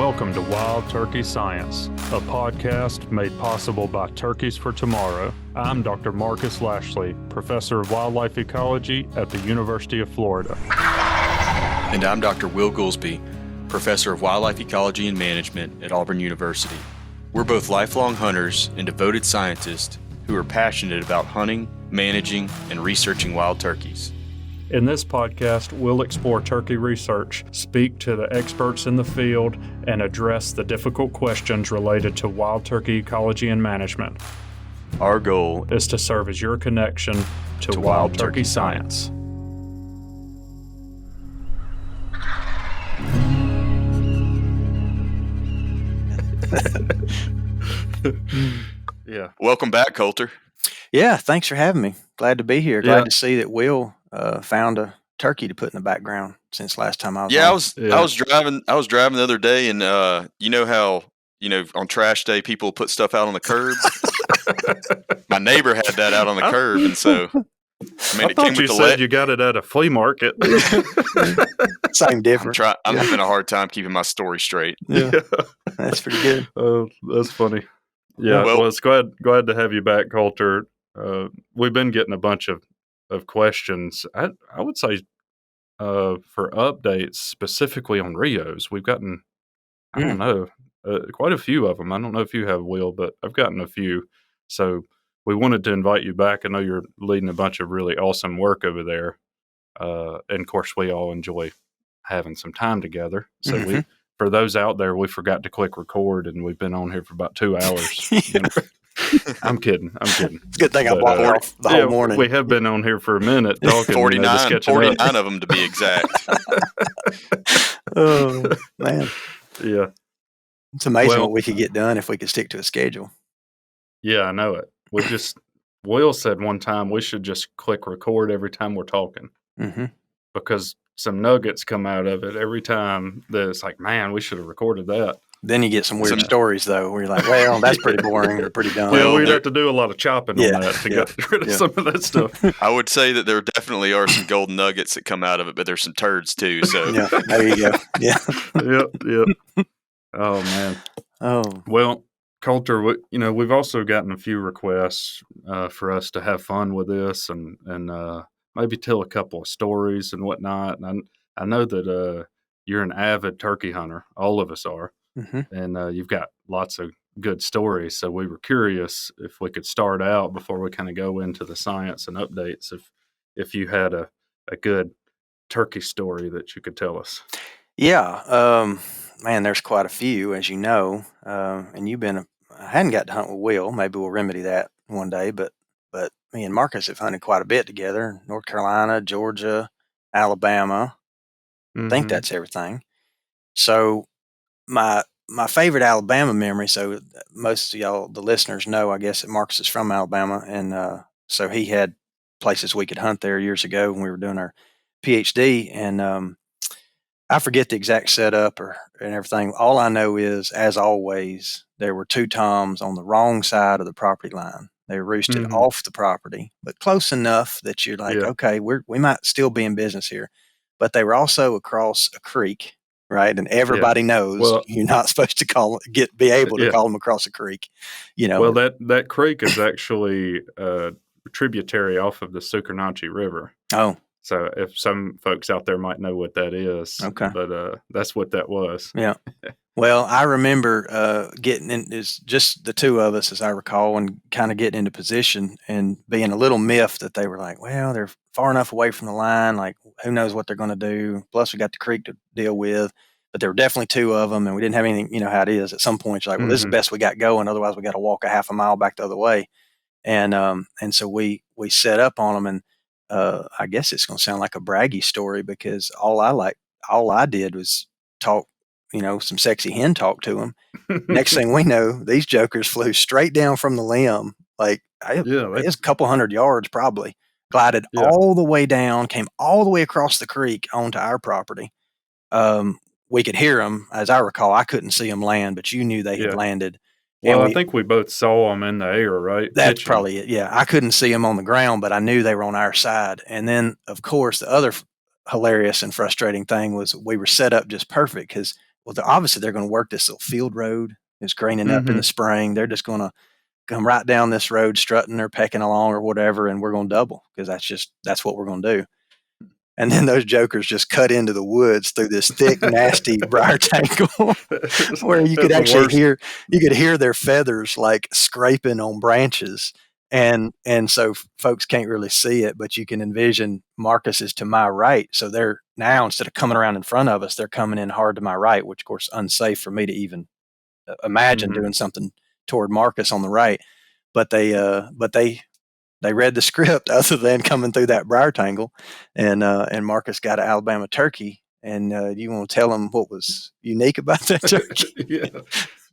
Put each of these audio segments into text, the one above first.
Welcome to Wild Turkey Science, a podcast made possible by Turkeys for Tomorrow. I'm Dr. Marcus Lashley, Professor of Wildlife Ecology at the University of Florida. And I'm Dr. Will Gulsby, Professor of Wildlife Ecology and Management at Auburn University. We're both lifelong hunters and devoted scientists who are passionate about hunting, managing, and researching wild turkeys. In this podcast, we'll explore turkey research, speak to the experts in the field, and address the difficult questions related to wild turkey ecology and management. Our goal is to serve as your connection to wild turkey science. Yeah. Welcome back, Colter. Yeah, thanks for having me. Glad to be here. Glad to see that Will found a turkey to put in the background since last time I was. Yeah, I was driving the other day, and you know how on trash day people put stuff out on the curb. My neighbor had that out on the curb, and so I thought you said you got it at a flea market. Same difference. I'm having a hard time keeping my story straight. Yeah, that's pretty good. Oh, that's funny. Yeah, well, it's glad to have you back, Colter. We've been getting a bunch of questions. I would say for updates specifically on Rios, we've gotten, I don't know, quite a few of them. I don't know if you have, Will, but I've gotten a few. So we wanted to invite you back. I know you're leading a bunch of really awesome work over there. And of course, we all enjoy having some time together. So for those out there, we forgot to click record, and we've been on here for about 2 hours. I'm kidding. It's a good thing I blocked off the whole morning. We have been on here for a minute talking. 49 of them to be exact. Oh, man. Yeah. It's amazing what we could get done if we could stick to a schedule. Yeah, I know it. Will said one time we should just click record every time we're talking. Because some nuggets come out of it every time that it's like, man, we should have recorded that. Then you get some weird stories, though, where you're like, well, that's pretty boring or pretty dumb. Well, we'd have to do a lot of chopping on that to get rid of some of that stuff. I would say that there definitely are some golden nuggets that come out of it, but there's some turds, too. So yeah, there you go. Yeah. Yep. Oh, man. Oh. Well, Colter, we've also gotten a few requests for us to have fun with this and maybe tell a couple of stories and whatnot. And I know that you're an avid turkey hunter. All of us are. And you've got lots of good stories. So we were curious if we could start out before we kind of go into the science and updates, if you had a good turkey story that you could tell us. Yeah. Man, there's quite a few, as you know. And I hadn't got to hunt with Will. Maybe we'll remedy that one day. But me and Marcus have hunted quite a bit together. North Carolina, Georgia, Alabama. I think that's everything. So my favorite Alabama memory, so most of y'all, the listeners, know, I guess, that Marcus is from Alabama. And so he had places we could hunt there years ago when we were doing our PhD. And I forget the exact setup and everything. All I know is, as always, there were two toms on the wrong side of the property line. They were roosted off the property, but close enough that you're like, okay, we might still be in business here. But they were also across a creek, right? And everybody knows you're not supposed to be able to call them across a creek. Well, that creek is actually a tributary off of the Sucarnochee River. Oh. So if some folks out there might know what that is, but that's what that was. Yeah. Well, I remember getting in, it's just the two of us, as I recall, and kind of getting into position and being a little miffed that they were like, well, they're far enough away from the line, like who knows what they're going to do. Plus, we got the creek to deal with, but there were definitely two of them, and we didn't have anything. You know how it is. At some point, you're like, well, this is the best we got going. Otherwise, we got to walk a half a mile back the other way, and so we set up on them, and I guess it's going to sound like a braggy story because all I did was talk, some sexy hen talk to them. Next thing we know, these jokers flew straight down from the limb. Like, it was a couple hundred yards probably, glided all the way down, came all the way across the creek onto our property. We could hear them. As I recall, I couldn't see them land, but you knew they had landed. Well, I think we both saw them in the air, right? That's probably it. Yeah. I couldn't see them on the ground, but I knew they were on our side. And then, of course, the other hilarious and frustrating thing was we were set up just perfect because well, obviously they're going to work this little field road. It's greening up in the spring. They're just going to come right down this road, strutting or pecking along or whatever, and we're going to double because that's what we're going to do. And then those jokers just cut into the woods through this thick, nasty briar tangle where you could actually hear their feathers like scraping on branches. And so folks can't really see it, but you can envision Marcus is to my right. So they're now, instead of coming around in front of us, they're coming in hard to my right, which of course unsafe for me to even imagine doing something toward Marcus on the right. But they read the script other than coming through that briar tangle, and Marcus got an Alabama turkey. And you want to tell him what was unique about that turkey? Yeah.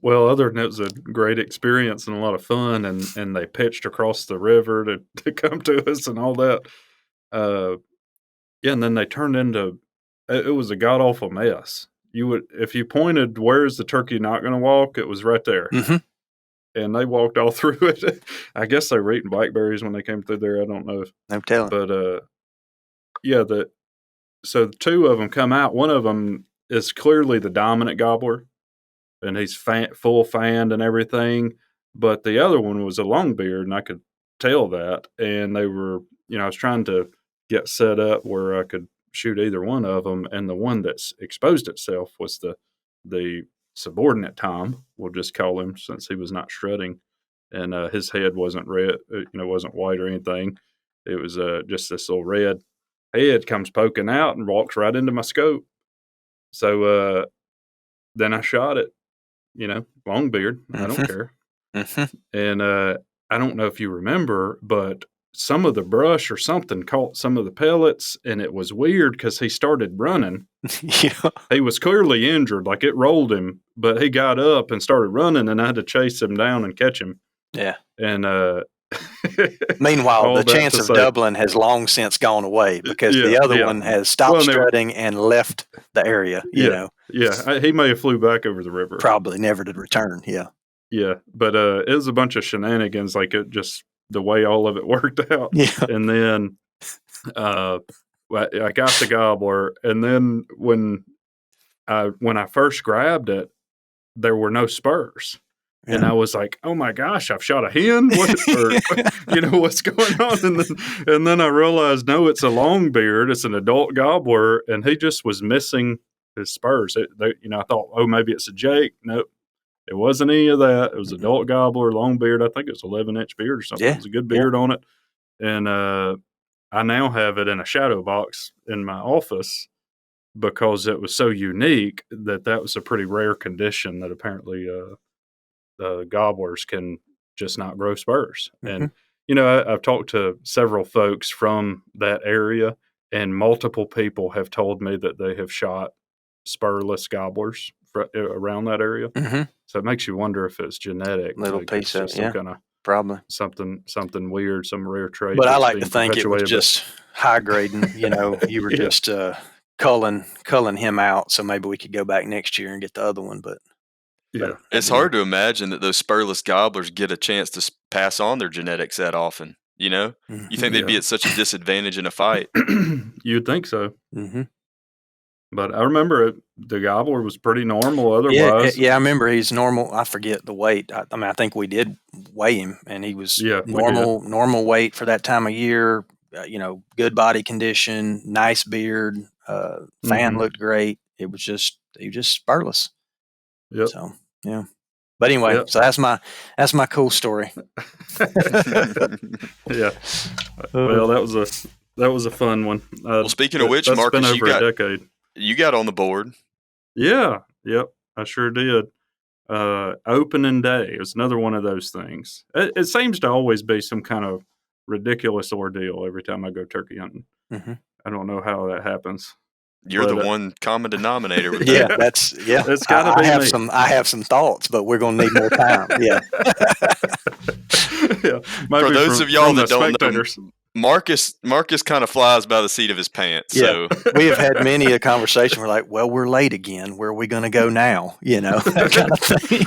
Well, other than it was a great experience and a lot of fun, and they pitched across the river to come to us and all that. And then they turned into, it was a god awful mess. If you pointed, where's the turkey not going to walk, it was right there. And they walked all through it. I guess they were eating blackberries when they came through there. I don't know. No telling. But so the two of them come out. One of them is clearly the dominant gobbler, and he's full fanned and everything. But the other one was a longbeard, and I could tell that. And they were, I was trying to get set up where I could shoot either one of them. And the one that's exposed itself was the subordinate Tom, we'll just call him, since he was not strutting, and his head wasn't red, wasn't white or anything. It was just this little red head comes poking out and walks right into my scope. So then I shot it, long beard. I don't care. And I don't know if you remember, but some of the brush or something caught some of the pellets, and it was weird because he started running. He was clearly injured, like it rolled him, but he got up and started running, and I had to chase him down and catch him. Yeah. And meanwhile, the chance of doubling has long since gone away because the other one has stopped strutting and left the area. You know. Yeah, he may have flew back over the river. Probably never to return. Yeah. Yeah, but it was a bunch of shenanigans, like it just the way all of it worked out. Yeah. And then I got the gobbler, and then when I first grabbed it, there were no spurs. Yeah. And I was like, "Oh my gosh, I've shot a hen! What's going on?" And then I realized, no, it's a longbeard. It's an adult gobbler, and he just was missing his spurs. I thought, oh, maybe it's a Jake. Nope, it wasn't any of that. It was adult gobbler, long beard. I think it was 11-inch beard or something. Yeah. It was a good beard on it, and I now have it in a shadow box in my office because it was so unique that was a pretty rare condition that apparently. Gobblers can just not grow spurs. And, I've talked to several folks from that area, and multiple people have told me that they have shot spurless gobblers around that area. So it makes you wonder if it's genetic. Little piece of some kind of probably something weird, some rare trait. But I like to think it was just high grading. You were just culling him out, so maybe we could go back next year and get the other one. But yeah, it's hard to imagine that those spurless gobblers get a chance to pass on their genetics that often. You think they'd be at such a disadvantage in a fight? You'd think so. But I remember the gobbler was pretty normal otherwise. Yeah, I remember he's normal. I forget the weight. I think we did weigh him, and he was normal weight for that time of year. Good body condition, nice beard, fan looked great. He was just spurless. Yep. So yeah. But anyway, so that's my cool story. Yeah. Well, that was a fun one. Well, speaking of which, Marcus, been over a decade. You got on the board. Yeah. Yep. I sure did. Opening day is another one of those things. It seems to always be some kind of ridiculous ordeal every time I go turkey hunting. I don't know how that happens. You're the one common denominator with that. It's got to be I have some thoughts, but we're going to need more time. Yeah. For those of y'all that don't know, Marcus kind of flies by the seat of his pants. Yeah. So we have had many a conversation. We're like, well, we're late again. Where are we going to go now? That kind of thing.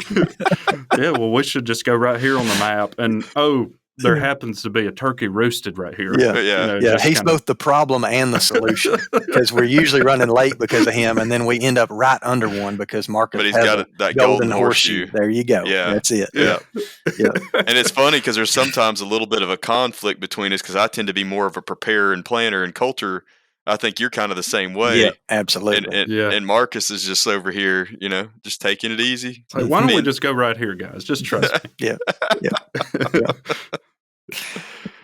Yeah. Well, we should just go right here on the map. And there happens to be a turkey roosted right here. Yeah. He's both the problem and the solution because we're usually running late because of him, and then we end up right under one because Marcus has got that golden horseshoe. There you go. Yeah, that's it. Yeah. And it's funny because there's sometimes a little bit of a conflict between us because I tend to be more of a preparer and planner, and Colter, I think you're kind of the same way. Yeah, absolutely. And Marcus is just over here, just taking it easy. Like, why don't we just go right here, guys? Just trust me. Yeah.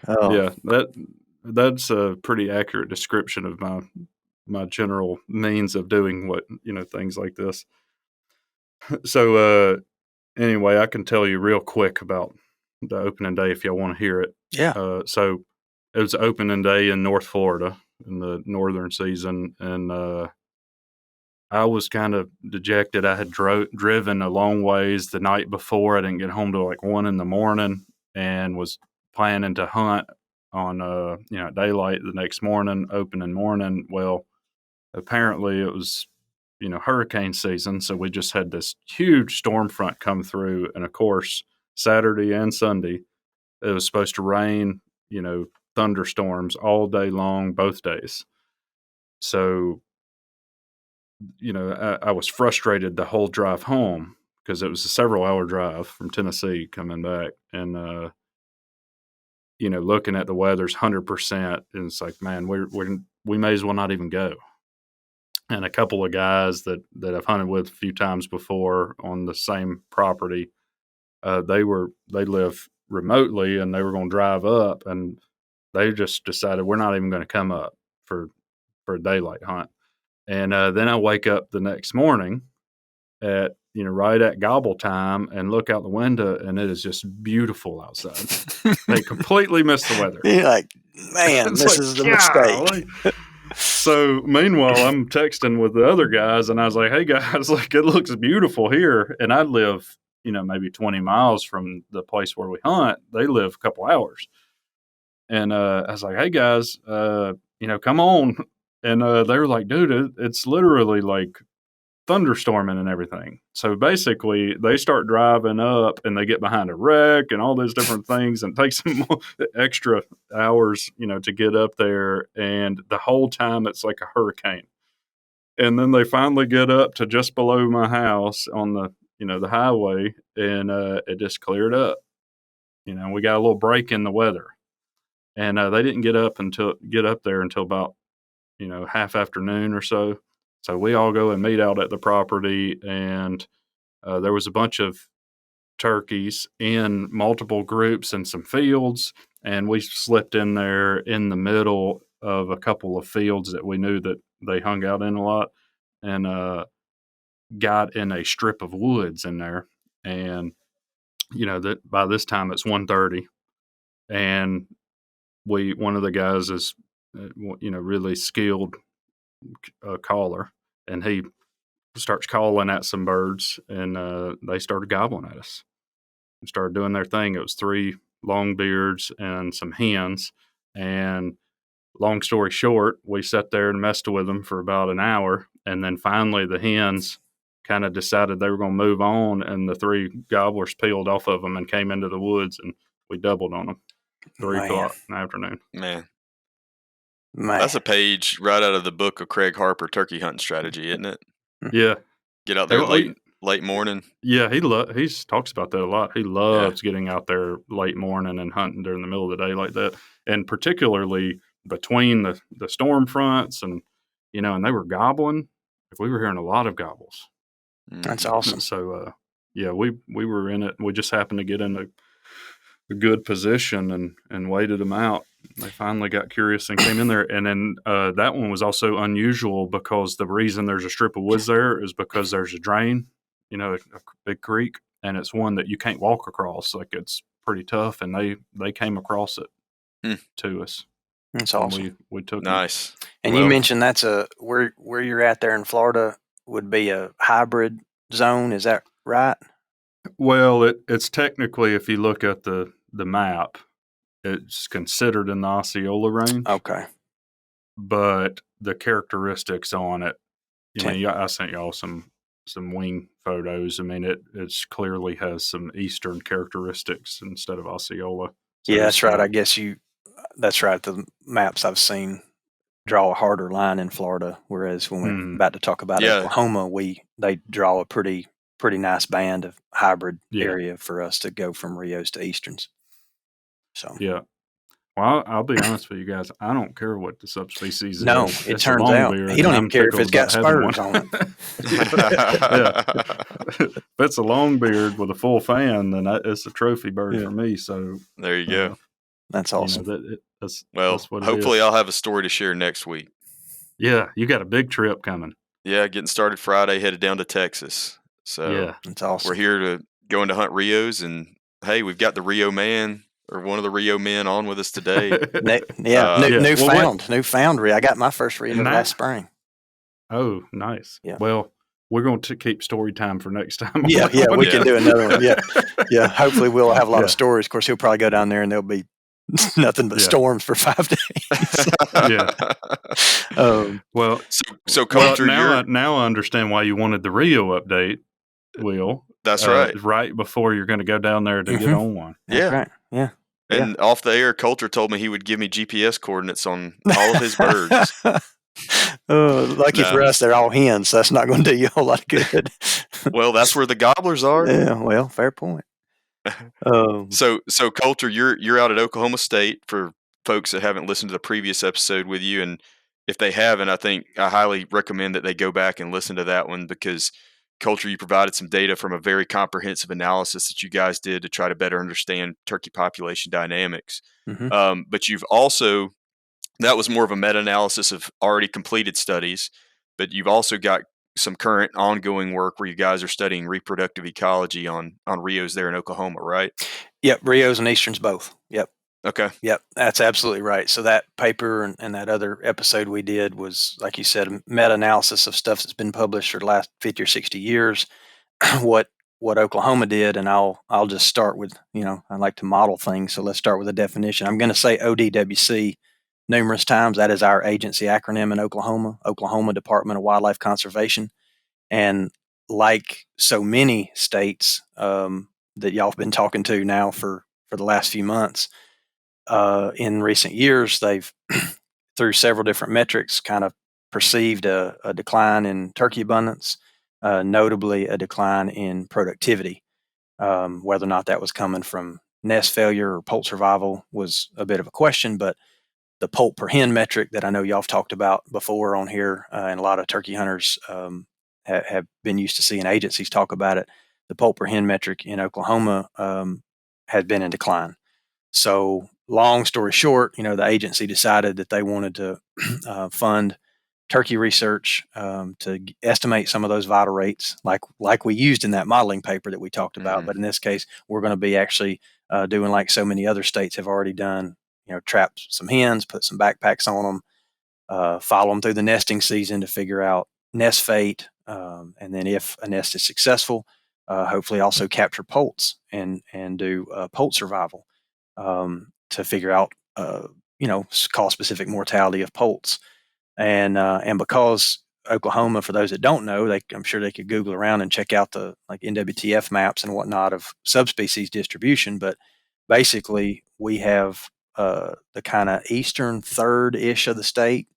Yeah, that's a pretty accurate description of my general means of doing things like this. So anyway, I can tell you real quick about the opening day if y'all want to hear it. Yeah. So it was opening day in North Florida in the northern season, and I was kind of dejected. I had driven a long ways the night before. I didn't get home till like 1 a.m. and was planning to hunt on daylight the next morning, opening morning. Well, apparently it was hurricane season, so we just had this huge storm front come through, and of course Saturday and Sunday it was supposed to rain, thunderstorms all day long both days. So I was frustrated the whole drive home because it was a several-hour drive from Tennessee coming back, and looking at the weather's 100%, and it's like, man, we may as well not even go. And a couple of guys that I've hunted with a few times before on the same property, they live remotely, and they were going to drive up, and they just decided we're not even going to come up for a daylight hunt. And then I wake up the next morning at right at gobble time and look out the window, and it is just beautiful outside. They completely missed the weather. You're like, man, this is the mistake. So meanwhile, I'm texting with the other guys, and I was like, hey guys, like, it looks beautiful here. And I live, maybe 20 miles from the place where we hunt. They live a couple hours. And I was like, hey guys, come on. And they were like, dude, it's literally like thunderstorming and everything. So basically they start driving up and they get behind a wreck and all those different things, and it takes them extra hours, to get up there. And the whole time it's like a hurricane. And then they finally get up to just below my house on the, the highway, and it just cleared up. We got a little break in the weather, and they didn't get up there until about, half afternoon or so. So we all go and meet out at the property, and there was a bunch of turkeys in multiple groups in some fields, and we slipped in there in the middle of a couple of fields that we knew that they hung out in a lot, and got in a strip of woods in there. And that by this time it's 1:30, and one of the guys is really skilled caller, and he starts calling at some birds, and they started gobbling at us and started doing their thing. It was 3 longbeards and some hens, and long story short, we sat there and messed with them for about an hour, and then finally the hens kind of decided they were going to move on, and the 3 gobblers peeled off of them and came into the woods, and we doubled on them 3 o'clock in the afternoon. Man. That's a page right out of the book of Craig Harper, Turkey Hunting Strategy, isn't it? Yeah. Get out there late morning. Yeah, he talks about that a lot. He loves getting out there late morning and hunting during the middle of the day like that, and particularly between the storm fronts, and and they were gobbling. We were hearing a lot of gobbles. That's awesome. So we were in it. We just happened to get in a good position and waited them out. They finally got curious and came in there. And then that one was also unusual because the reason there's a strip of woods there is because there's a drain, a big creek, and it's one that you can't walk across. Like, it's pretty tough, and they came across it to us. That's awesome. We took nice. Them. And you mentioned that's where you're at there in Florida would be a hybrid zone. Is that right? Well, it's technically, if you look at the map, it's considered in the Osceola range. Okay. But the characteristics on it, I sent y'all some wing photos. I mean, it clearly has some eastern characteristics instead of Osceola. Yeah, that's right. I guess that's right. The maps I've seen draw a harder line in Florida, whereas when we're about to talk about Oklahoma, they draw a pretty nice band of hybrid area for us to go from Rios to Easterns. So yeah. Well, I'll be honest with you guys. I don't care what the subspecies no, is. it turns out he don't even care if it's got spurs on it. If it's a long beard with a full fan, then it's a trophy bird for me. So there you go. That's awesome. That's what hopefully I'll have a story to share next week. Yeah, you got a big trip coming. Yeah, getting started Friday, headed down to Texas. So that's awesome. We're here going to hunt Rios, and hey, we've got the Rio man or one of the Rio men on with us today. Newfound Rio. I got my first Rio last spring. Oh, nice. Yeah. Well, we're going to keep story time for next time. We can do another one. Yeah. Hopefully we'll have a lot of stories. Of course, he'll probably go down there and there'll be nothing but storms for 5 days. Well, so Colter, now I understand why you wanted the Rio update, Will. That's right. Right before you're going to go down there to get on one. That's right. Yeah. And off the air, Colter told me he would give me GPS coordinates on all of his birds. Lucky for us, they're all hens, so that's not going to do you a whole lot of good. Well, that's where the gobblers are. Yeah, well, fair point. So Colter, you're out at Oklahoma State for folks that haven't listened to the previous episode with you, and if they haven't, I highly recommend that they go back and listen to that one, because Colter, you provided some data from a very comprehensive analysis that you guys did to try to better understand turkey population dynamics. Mm-hmm. But you've also, that was more of a meta-analysis of already completed studies, but you've also got some current ongoing work where you guys are studying reproductive ecology on Rios there in Oklahoma, right? Yep, Rios and Easterns both. Yep. Okay. Yep, that's absolutely right. So that paper and that other episode we did was, like you said, a meta-analysis of stuff that's been published for the last 50 or 60 years. What Oklahoma did, and I'll just start with, I like to model things, so let's start with a definition. I'm going to say ODWC numerous times. That is our agency acronym in Oklahoma, Oklahoma Department of Wildlife Conservation. And like so many states that y'all have been talking to now for the last few months, in recent years, they've, through several different metrics, kind of perceived a decline in turkey abundance, notably a decline in productivity. Whether or not that was coming from nest failure or poult survival was a bit of a question, but the poult per hen metric that I know y'all have talked about before on here, and a lot of turkey hunters have been used to seeing agencies talk about it, the poult per hen metric in Oklahoma had been in decline. So long story short, the agency decided that they wanted to fund turkey research to estimate some of those vital rates, like we used in that modeling paper that we talked about. But in this case, we're going to be actually doing like so many other states have already done, trap some hens, put some backpacks on them, follow them through the nesting season to figure out nest fate. And then if a nest is successful, hopefully also capture poults and do poult survival to figure out, cause-specific mortality of poults. And because Oklahoma, for those that don't know, I'm sure they could Google around and check out the NWTF maps and whatnot of subspecies distribution. But basically, we have the kind of eastern third-ish of the state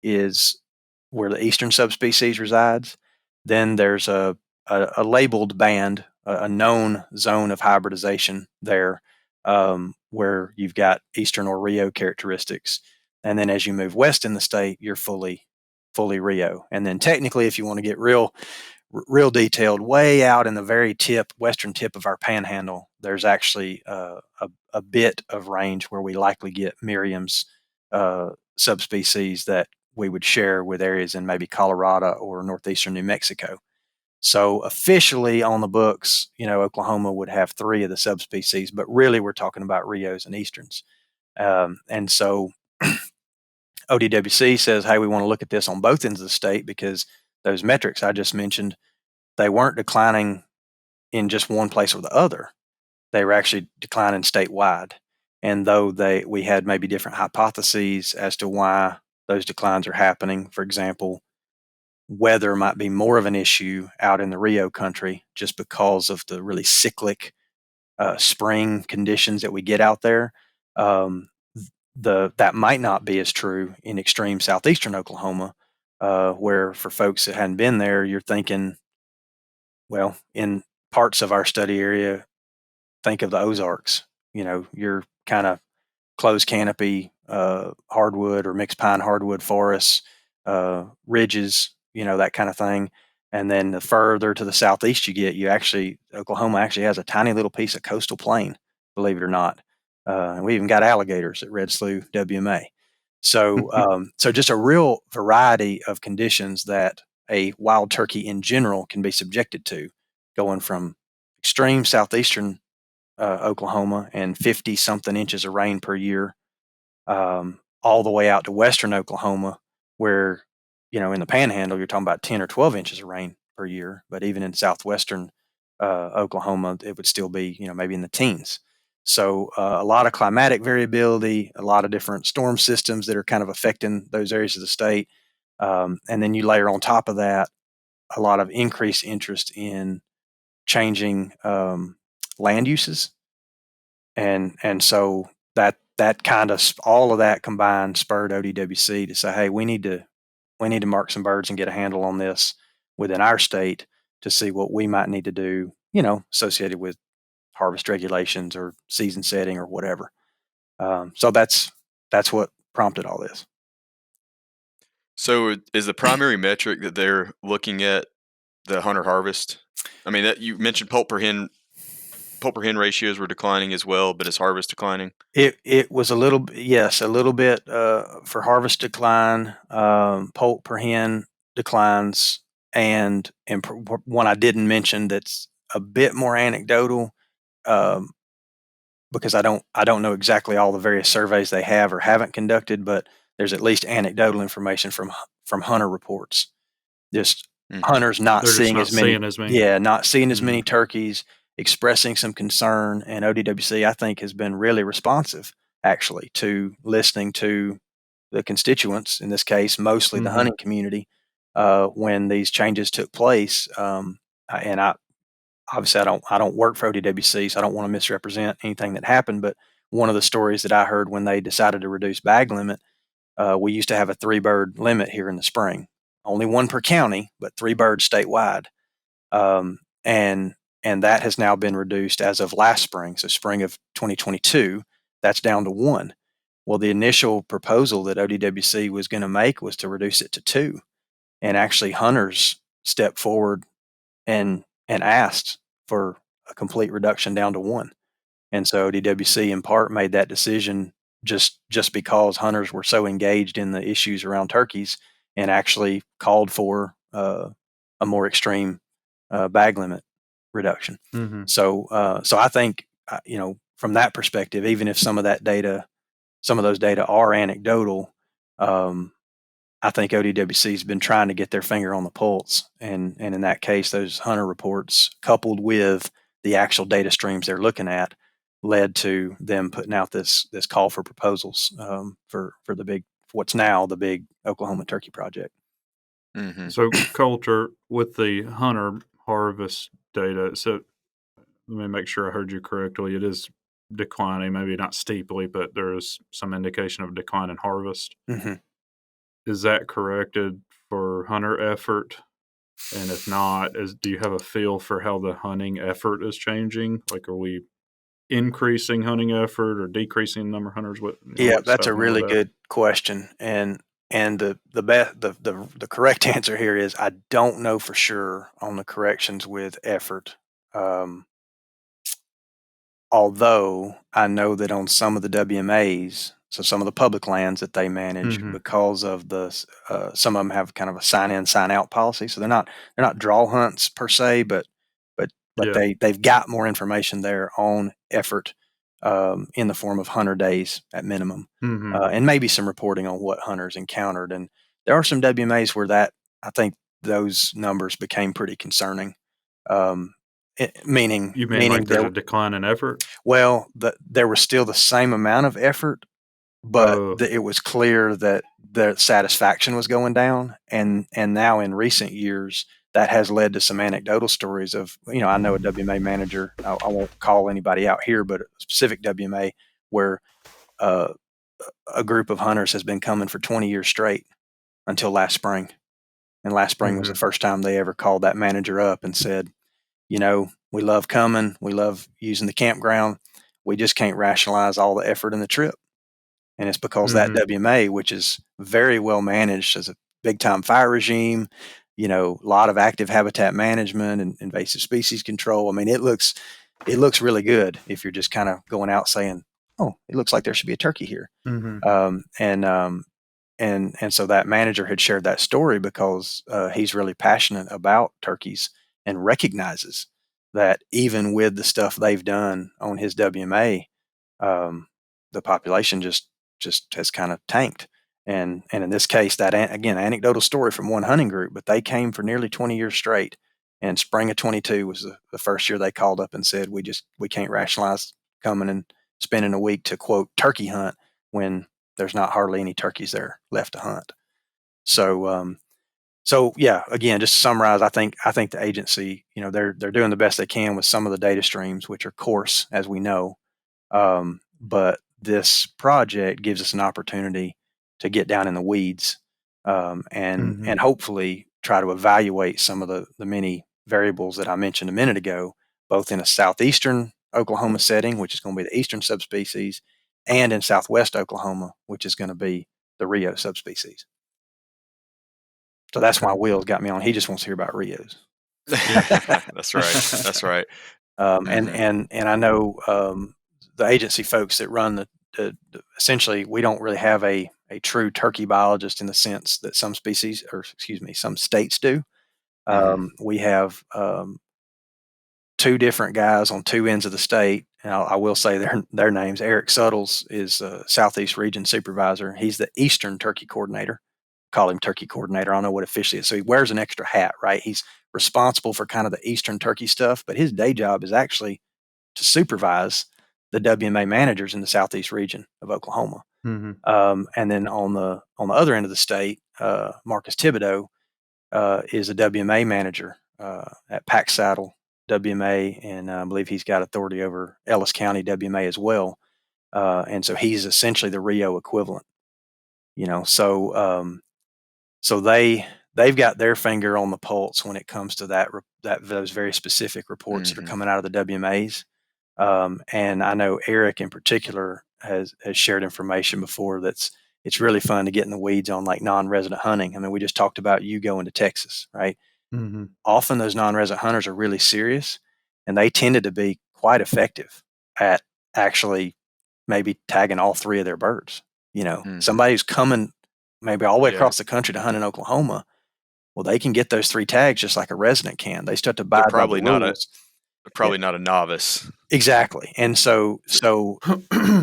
is where the eastern subspecies resides. Then there's a labeled band, a known zone of hybridization there, where you've got eastern or Rio characteristics. And then as you move west in the state, you're fully Rio. And then technically, if you want to get real detailed, way out in the very western tip of our panhandle, there's actually a bit of range where we likely get Merriam's subspecies that we would share with areas in maybe Colorado or northeastern New Mexico. So officially on the books, Oklahoma would have 3 of the subspecies, but really we're talking about Rios and Easterns. And so ODWC says, hey, we want to look at this on both ends of the state, because those metrics I just mentioned, they weren't declining in just one place or the other. They were actually declining statewide. And though we had maybe different hypotheses as to why those declines are happening, for example, weather might be more of an issue out in the Rio country just because of the really cyclic spring conditions that we get out there. that might not be as true in extreme southeastern Oklahoma, where for folks that hadn't been there, you're thinking, well, in parts of our study area, think of the Ozarks. You're kind of closed canopy hardwood or mixed pine hardwood forests, ridges, that kind of thing. And then the further to the southeast you get, Oklahoma actually has a tiny little piece of coastal plain, believe it or not. And we even got alligators at Red Slough WMA. So, so just a real variety of conditions that a wild turkey in general can be subjected to, going from extreme southeastern Oklahoma and 50 something inches of rain per year, all the way out to western Oklahoma, where, in the panhandle, you're talking about 10 or 12 inches of rain per year. But even in southwestern Oklahoma, it would still be, maybe in the teens. So a lot of climatic variability, a lot of different storm systems that are kind of affecting those areas of the state. And then you layer on top of that a lot of increased interest in changing land uses. And so that kind of, all of that combined spurred ODWC to say, hey, we need to mark some birds and get a handle on this within our state to see what we might need to do, associated with harvest regulations or season setting or whatever. So that's what prompted all this. So is the primary metric that they're looking at the hunter harvest? I mean, that you mentioned poult per hen ratios were declining as well, but is harvest declining? It was a little bit for harvest decline, poult per hen declines, and one I didn't mention that's a bit more anecdotal, because I don't know exactly all the various surveys they have or haven't conducted, but there's at least anecdotal information from hunter reports. Just hunters not seeing as many. Yeah, not seeing as many turkeys, expressing some concern, and ODWC, I think, has been really responsive, actually, to listening to the constituents, in this case, mostly the hunting community, when these changes took place. And obviously, I don't work for ODWC, so I don't want to misrepresent anything that happened. But one of the stories that I heard when they decided to reduce bag limit, we used to have a 3-bird limit here in the spring, only 1 per county, but 3 birds statewide. And that has now been reduced as of last spring. So spring of 2022, that's down to 1. Well, the initial proposal that ODWC was going to make was to reduce it to 2. And actually hunters stepped forward and asked for a complete reduction down to 1. And so ODWC in part made that decision just because hunters were so engaged in the issues around turkeys, and actually called for a more extreme bag limit reduction. So I think, from that perspective, even if some of those data are anecdotal, I think ODWC has been trying to get their finger on the pulse, and in that case, those hunter reports, coupled with the actual data streams they're looking at, led to them putting out this call for proposals for what's now the big Oklahoma Turkey Project. So, Colter, with the hunter harvest data, so let me make sure I heard you correctly. It is declining, maybe not steeply, but there is some indication of a decline in harvest. Is that corrected for hunter effort? And if not, do you have a feel for how the hunting effort is changing? Like, are we increasing hunting effort or decreasing the number of hunters? Yeah, that's a really good question. And the correct answer here is I don't know for sure on the corrections with effort. Although I know that on some of the WMAs, so some of the public lands that they manage, because of the some of them have kind of a sign in, sign out policy. So they're not draw hunts per se, but they've got more information there on effort, in the form of hunter days at minimum, and maybe some reporting on what hunters encountered. And there are some WMAs where I think those numbers became pretty concerning. Meaning like there's a decline in effort? Well, there was still the same amount of effort, but it was clear that the satisfaction was going down. And now in recent years, that has led to some anecdotal stories of, I know a WMA manager, I won't call anybody out here, but a specific WMA where a group of hunters has been coming for 20 years straight until last spring. And last spring was the first time they ever called that manager up and said, we love coming. We love using the campground. We just can't rationalize all the effort in the trip. And it's because that WMA, which is very well managed as a big time fire regime, a lot of active habitat management and invasive species control. I mean, it looks really good if you're just kind of going out saying, oh, it looks like there should be a turkey here. And so that manager had shared that story because he's really passionate about turkeys and recognizes that even with the stuff they've done on his WMA, the population just has kind of tanked. And in this case, that again, anecdotal story from one hunting group, but they came for nearly 20 years straight. And spring of 22 was the first year they called up and said, we can't rationalize coming and spending a week to quote turkey hunt when there's not hardly any turkeys there left to hunt. So yeah, again, just to summarize, I think the agency, they're doing the best they can with some of the data streams, which are coarse, as we know. But this project gives us an opportunity to get down in the weeds and hopefully try to evaluate some of the many variables that I mentioned a minute ago, both in a southeastern Oklahoma setting, which is going to be the eastern subspecies, and in southwest Oklahoma, which is going to be the Rio subspecies. So that's why Will's got me on. He just wants to hear about Rios. That's right. And I know the agency folks that run essentially, we don't really have a true turkey biologist in the sense that some states do. We have two different guys on two ends of the state. And I will say their names. Eric Suttles is Southeast Region Supervisor. He's the Eastern Turkey Coordinator. Call him Turkey Coordinator. I don't know what officially is. So he wears an extra hat, right? He's responsible for kind of the Eastern Turkey stuff, but his day job is actually to supervise the WMA managers in the Southeast region of Oklahoma. And then on the other end of the state, Marcus Thibodeau is a WMA manager at Pack Saddle WMA, and I believe he's got authority over Ellis County WMA as well. And so he's essentially the Rio equivalent. So they've got their finger on the pulse when it comes to those very specific reports that are coming out of the WMAs. And I know Eric in particular has shared information before it's really fun to get in the weeds on like non-resident hunting. I mean, we just talked about you going to Texas, right? Often those non-resident hunters are really serious, and they tended to be quite effective at actually maybe tagging all three of their birds. Somebody who's coming maybe all the way across the country to hunt in Oklahoma, well, they can get those three tags just like a resident can. They start to buy probably not a novice. Exactly. And so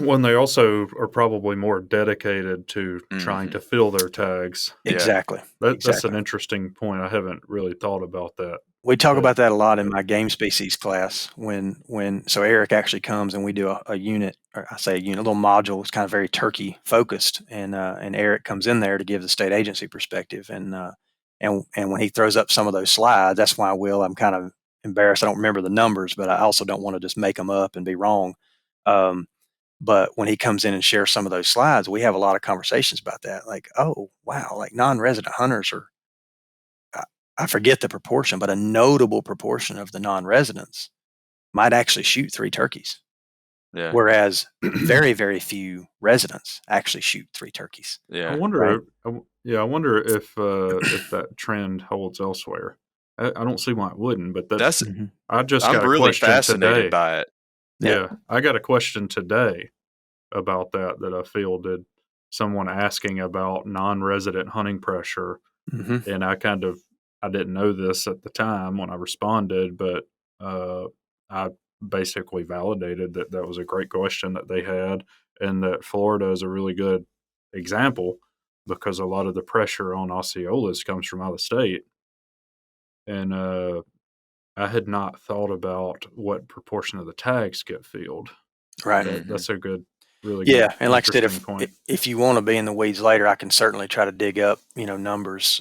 when they also are probably more dedicated to trying to fill their tags. Exactly. That's an interesting point. I haven't really thought about that. We talk about that a lot in my game species class so Eric actually comes and we do a unit, or I say a unit, a little module. It's kind of very turkey focused, and Eric comes in there to give the state agency perspective, and when he throws up some of those slides, that's why I'm kind of embarrassed. I don't remember the numbers, but I also don't want to just make them up and be wrong. But when he comes in and shares some of those slides, we have a lot of conversations about that. Like, oh, wow, like non-resident hunters are, I forget the proportion, but a notable proportion of the non-residents might actually shoot 3 turkeys. Yeah. Whereas very, very few residents actually shoot 3 turkeys. Yeah. I wonder if that trend holds elsewhere. I don't see why it wouldn't, but I'm really fascinated by it. Yeah. I got a question today about that I fielded. Someone asking about non-resident hunting pressure, and I didn't know this at the time when I responded, but I basically validated that was a great question that they had, and that Florida is a really good example because a lot of the pressure on Osceolas comes from out of state. And I had not thought about what proportion of the tags get filled. Right. That's a good, really good. Yeah, and like I said, if you want to be in the weeds later, I can certainly try to dig up, numbers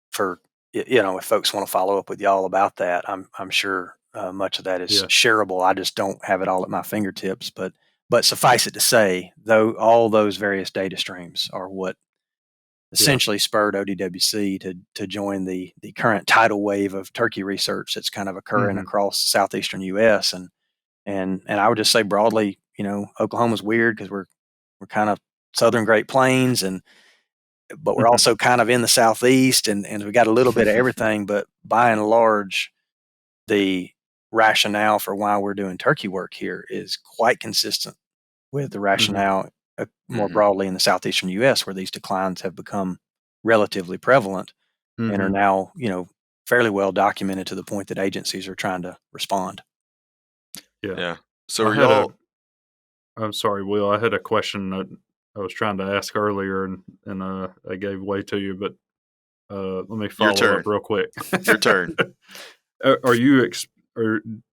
for, if folks want to follow up with y'all about that. I'm sure much of that is shareable. I just don't have it all at my fingertips. But But suffice it to say, though, all those various data streams are what essentially spurred ODWC to join the current tidal wave of turkey research that's kind of occurring across southeastern U.S. And I would just say broadly, Oklahoma's weird because we're kind of southern Great Plains, but we're also kind of in the southeast, and we got a little bit of everything. But by and large, the rationale for why we're doing turkey work here is quite consistent with the rationale more broadly in the southeastern U.S., where these declines have become relatively prevalent and are now, fairly well documented to the point that agencies are trying to respond. Yeah. So I'm sorry, Will. I had a question that I was trying to ask earlier, and I gave way to you, but let me follow up real quick. Your turn.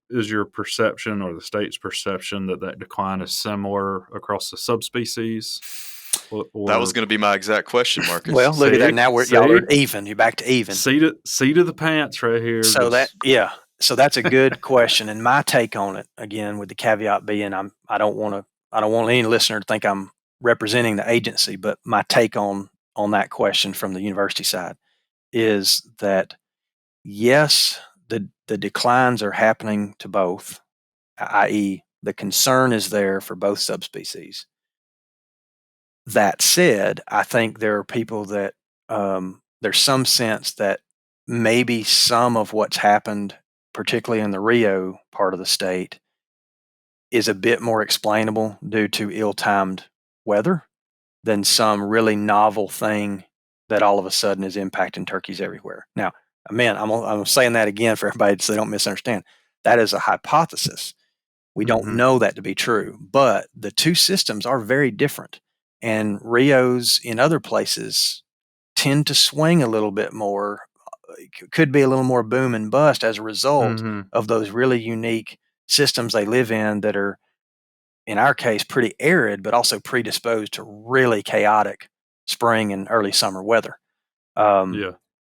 Is your perception or the state's perception that decline is similar across the subspecies? Or, that was going to be my exact question, Marcus. Well, look at that. Now y'all are even. You're back to even. Seat of the pants right here. So that's a good question. And my take on it, again, with the caveat being, I don't want any listener to think I'm representing the agency, but my take on that question from the university side is that yes, the declines are happening to both, i.e., the concern is there for both subspecies. That said, I think there are people that there's some sense that maybe some of what's happened, particularly in the Rio part of the state, is a bit more explainable due to ill-timed weather than some really novel thing that all of a sudden is impacting turkeys everywhere. Now, I'm saying that again for everybody so they don't misunderstand. That is a hypothesis. We don't know that to be true, but the two systems are very different. And Rios in other places tend to swing a little bit more, could be a little more boom and bust as a result of those really unique systems they live in that are, in our case, pretty arid, but also predisposed to really chaotic spring and early summer weather.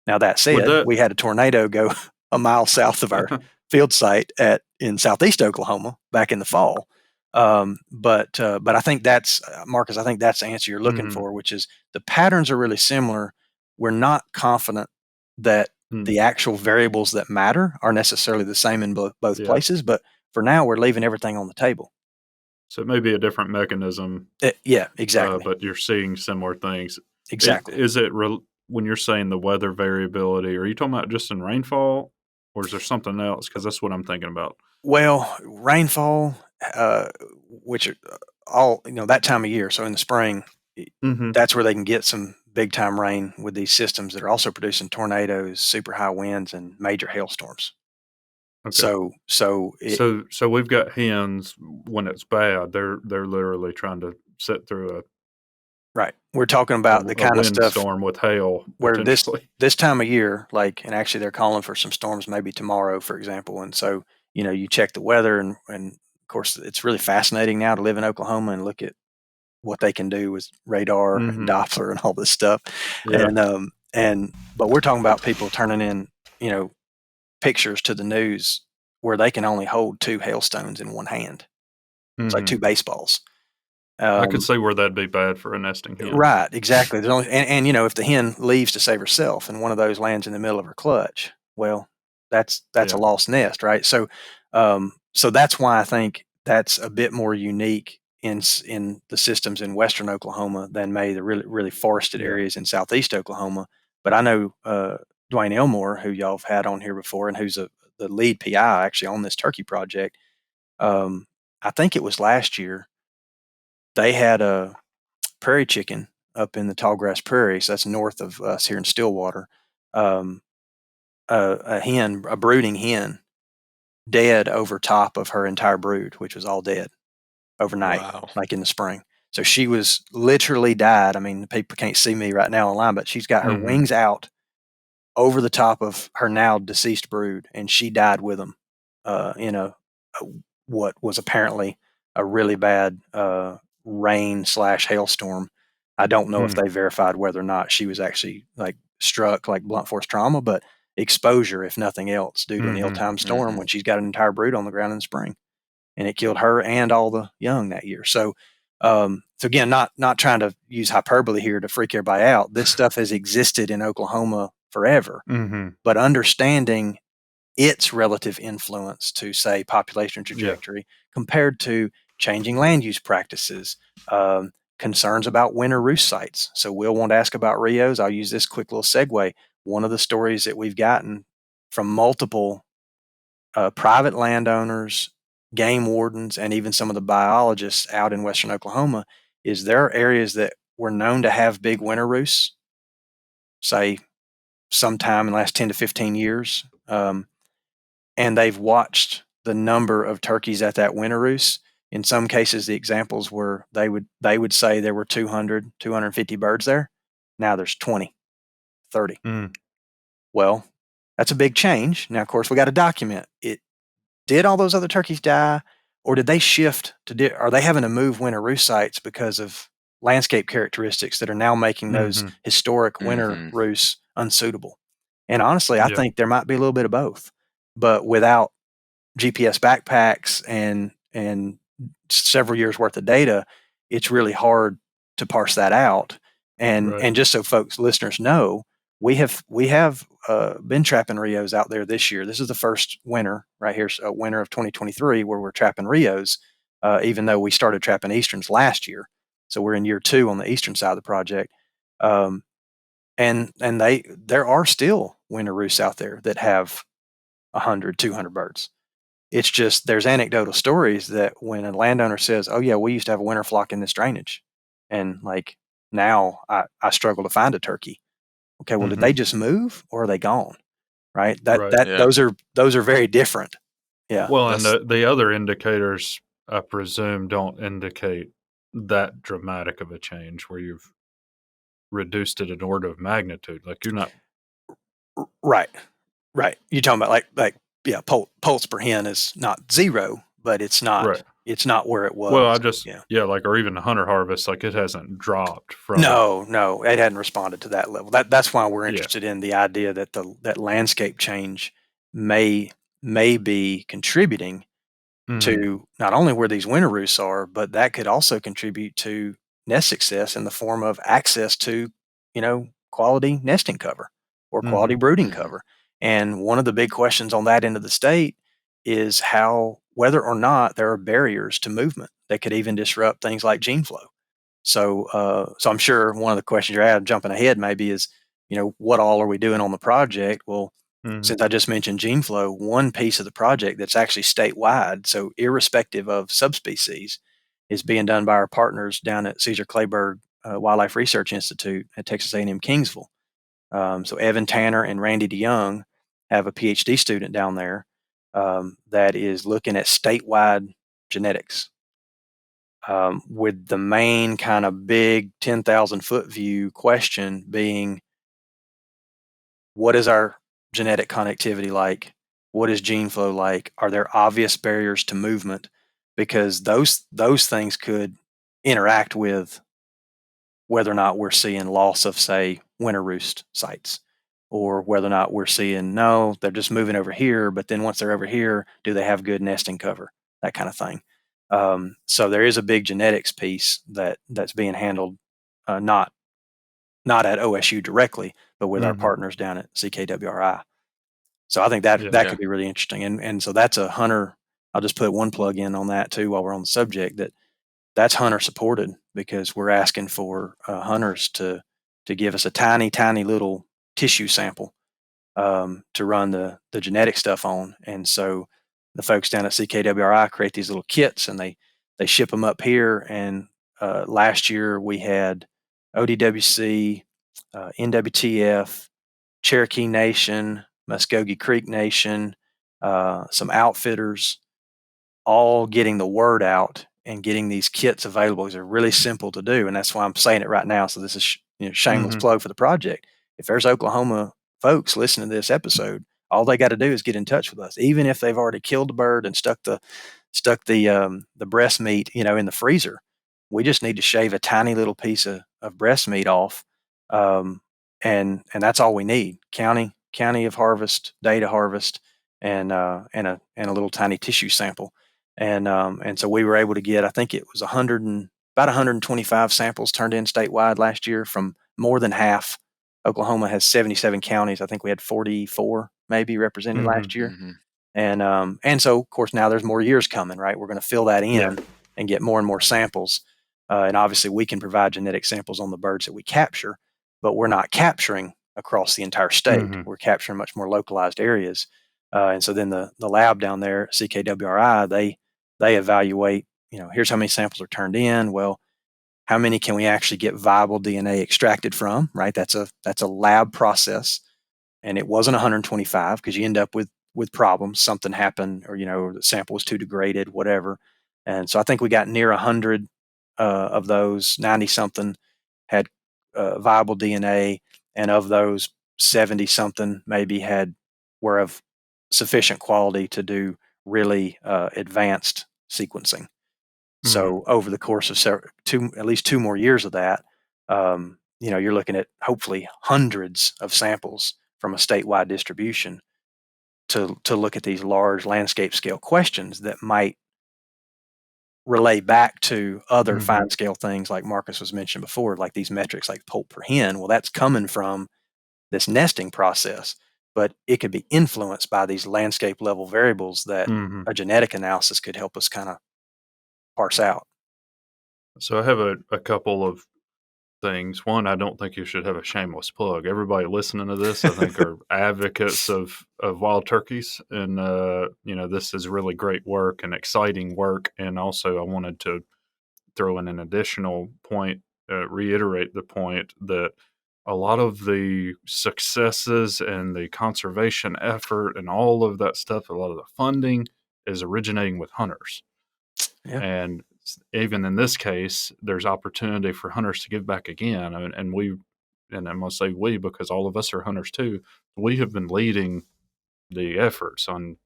Now, that said, we had a tornado go a mile south of our field site in southeast Oklahoma back in the fall. But I think that's, Marcus, I think that's the answer you're looking for, which is the patterns are really similar. We're not confident that the actual variables that matter are necessarily the same in both places, but for now we're leaving everything on the table. So it may be a different mechanism. Yeah, exactly. But you're seeing similar things. Exactly. Is it when you're saying the weather variability, are you talking about just in rainfall, or is there something else? Because that's what I'm thinking about. Well, rainfall, which all that time of year. So in the spring, that's where they can get some big time rain with these systems that are also producing tornadoes, super high winds, and major hailstorms. Okay. So we've got hens when it's bad. They're literally trying to sit through right. We're talking about the kind of stuff storm with hail. Where this time of year, and actually they're calling for some storms maybe tomorrow, for example. And so you check the weather, and of course it's really fascinating now to live in Oklahoma and look at what they can do with radar and Doppler and all this stuff. Yeah. But we're talking about people turning in pictures to the news where they can only hold 2 hailstones in one hand. It's like 2 baseballs. I could see where that'd be bad for a nesting hen. Right, exactly. There's only, and if the hen leaves to save herself and one of those lands in the middle of her clutch, well, that's a lost nest, right? So that's why I think that's a bit more unique in the systems in western Oklahoma than maybe the really, really forested areas in southeast Oklahoma. But I know Dwayne Elmore, who y'all have had on here before, and who's the lead PI actually on this turkey project. I think it was last year. They had a prairie chicken up in the tallgrass prairie, so that's north of us here in Stillwater. A brooding hen, dead over top of her entire brood, which was all dead overnight, like in the spring. So she was literally died. I mean, people can't see me right now online, but she's got her wings out over the top of her now deceased brood, and she died with them in what was apparently a really bad rain/hailstorm. I don't know if they verified whether or not she was actually struck blunt force trauma, but exposure, if nothing else, due to an ill-timed storm when she's got an entire brood on the ground in the spring. and it killed her and all the young that year. So again, not trying to use hyperbole here to freak everybody out. This stuff has existed in Oklahoma forever, but understanding its relative influence to, say, population trajectory compared to changing land use practices, concerns about winter roost sites. So we'll want to ask about Rios. I'll use this quick little segue. One of the stories that we've gotten from multiple private landowners, game wardens, and even some of the biologists out in western Oklahoma is there are areas that were known to have big winter roosts, say sometime in the last 10 to 15 years. And they've watched the number of turkeys at that winter roost. In some cases, the examples were they would say there were 200, 250 birds there. Now there's 20, 30. Well, that's a big change. Now, of course, we got to document it. Did all those other turkeys die, or did they shift to? Are they having to move winter roost sites because of landscape characteristics that are now making those historic winter roosts unsuitable? And honestly, I think there might be a little bit of both. But without GPS backpacks and several years worth of data, it's really hard to parse that out. And just so folks, listeners know, we have been trapping Rios out there this year. This is the first winter right here, winter of 2023, where we're trapping Rios, even though we started trapping Easterns last year. So we're in year 2 on the eastern side of the project. And there are still winter roosts out there that have 100, 200 birds. It's just there's anecdotal stories that when a landowner says, "Oh yeah, we used to have a winter flock in this drainage," and like now I struggle to find a turkey. Okay, well, did they just move or are they gone? Right. Those are very different. Yeah. Well, and the other indicators, I presume, don't indicate that dramatic of a change where you've reduced it an order of magnitude. Like you're not right. You're talking about like poults per hen is not 0, but it's not it's not where it was. Well, I just like, or even the hunter harvest, like it hasn't dropped from. No, it hadn't responded to that level. That's why we're interested in the idea that that landscape change may be contributing to not only where these winter roosts are, but that could also contribute to nest success in the form of access to, quality nesting cover or quality brooding cover. And one of the big questions on that end of the state is whether or not there are barriers to movement that could even disrupt things like gene flow. So I'm sure one of the questions you're jumping ahead maybe is, what all are we doing on the project? Well, since I just mentioned gene flow, one piece of the project that's actually statewide, so irrespective of subspecies, is being done by our partners down at Cesar Clayburgh Wildlife Research Institute at Texas A&M Kingsville. So Evan Tanner and Randy DeYoung have a PhD student down there that is looking at statewide genetics, with the main kind of big 10,000-foot view question being, what is our genetic connectivity like? What is gene flow like? Are there obvious barriers to movement? Because those things could interact with whether or not we're seeing loss of, say, winter roost sites, or whether or not we're seeing, no, they're just moving over here, but then once they're over here, do they have good nesting cover? That kind of thing. So there is a big genetics piece that's being handled, not at OSU directly, but with our partners down at CKWRI. So I think that could be really interesting. And so that's a hunter. I'll just put one plug in on that too while we're on the subject, that's hunter supported, because we're asking for hunters to give us a tiny, tiny little tissue sample to run the genetic stuff on. And so the folks down at CKWRI create these little kits and they ship them up here. And last year we had ODWC, NWTF, Cherokee Nation, Muskogee Creek Nation, some outfitters, all getting the word out and getting these kits available. These are really simple to do, and that's why I'm saying it right now. So this is shameless plug for the project. If there's Oklahoma folks listening to this episode, all they got to do is get in touch with us, even if they've already killed the bird and stuck the breast meat in the freezer. We just need to shave a tiny little piece of breast meat off, and that's all we need. County of harvest, date of harvest, and a little tiny tissue sample. And so we were able to get, I think it was about 125 samples turned in statewide last year from more than half. Oklahoma has 77 counties. I think we had 44 maybe represented last year. And so, of course, now there's more years coming, right? We're going to fill that in and get more and more samples. And obviously, we can provide genetic samples on the birds that we capture, but we're not capturing across the entire state. We're capturing much more localized areas. And so then the lab down there, CKWRI, they evaluate, here's how many samples are turned in. Well, how many can we actually get viable DNA extracted from, right? That's a lab process. And it wasn't 125 because you end up with problems. Something happened, or the sample was too degraded, whatever. And so I think we got near 100 of those. 90 something had viable DNA, and of those, 70 something maybe were of sufficient quality to do really advanced sequencing. So over the course of at least 2 more years of that, you're looking at hopefully hundreds of samples from a statewide distribution to look at these large landscape scale questions that might relay back to other fine scale things like Marcus was mentioned before, like these metrics like poult per hen. Well, that's coming from this nesting process, but it could be influenced by these landscape level variables that a genetic analysis could help us kind of parse out. So I have a couple of things. One, I don't think you should have a shameless plug. Everybody listening to this, I think, are advocates of wild turkeys, and this is really great work and exciting work. And also, I wanted to throw in an additional point, reiterate the point that a lot of the successes and the conservation effort and all of that stuff, a lot of the funding is originating with hunters. Yeah. And even in this case, there's opportunity for hunters to give back again. And I'm going to say we, because all of us are hunters too. We have been leading the efforts on,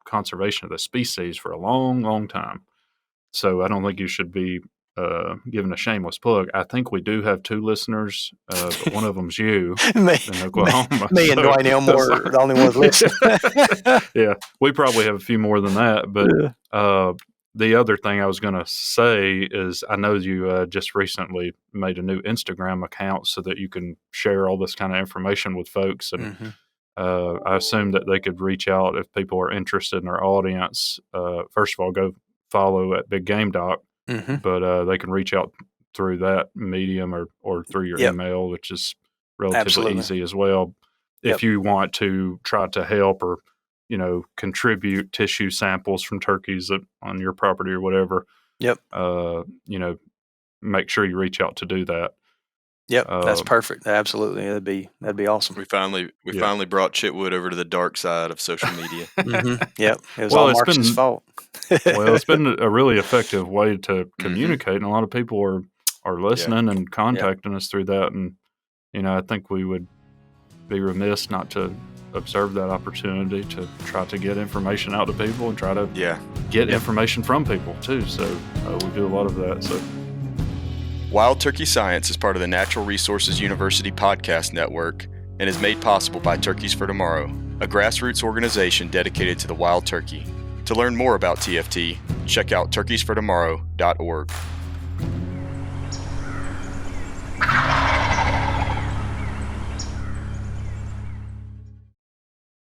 conservation of the species for a long, long time. So I don't think you should be giving a shameless plug. I think we do have 2 listeners, but one of them's you in Oklahoma. Me and Dwayne Elmore are the only ones listening. Yeah, we probably have a few more than that, but the other thing I was going to say is I know you just recently made a new Instagram account so that you can share all this kind of information with folks. And I assume that they could reach out if people are interested in our audience. First of all, go follow at Big Game Doc, but they can reach out through that medium or through your email, which is relatively easy as well. If you want to try to help or contribute tissue samples from turkeys on your property or whatever. Make sure you reach out to do that. That's perfect. Absolutely, that'd be awesome. We finally brought Chitwood over to the dark side of social media. It was all Marcus's fault. Well, it's been a really effective way to communicate, and a lot of people are listening and contacting us through that. And I think we would be remiss not to observe that opportunity to try to get information out to people and try to get information from people too. So we do a lot of that. So Wild Turkey Science is part of the Natural Resources University podcast network and is made possible by Turkeys for Tomorrow, a grassroots organization dedicated to the wild turkey. To learn more about TFT, check out turkeysfortomorrow.org.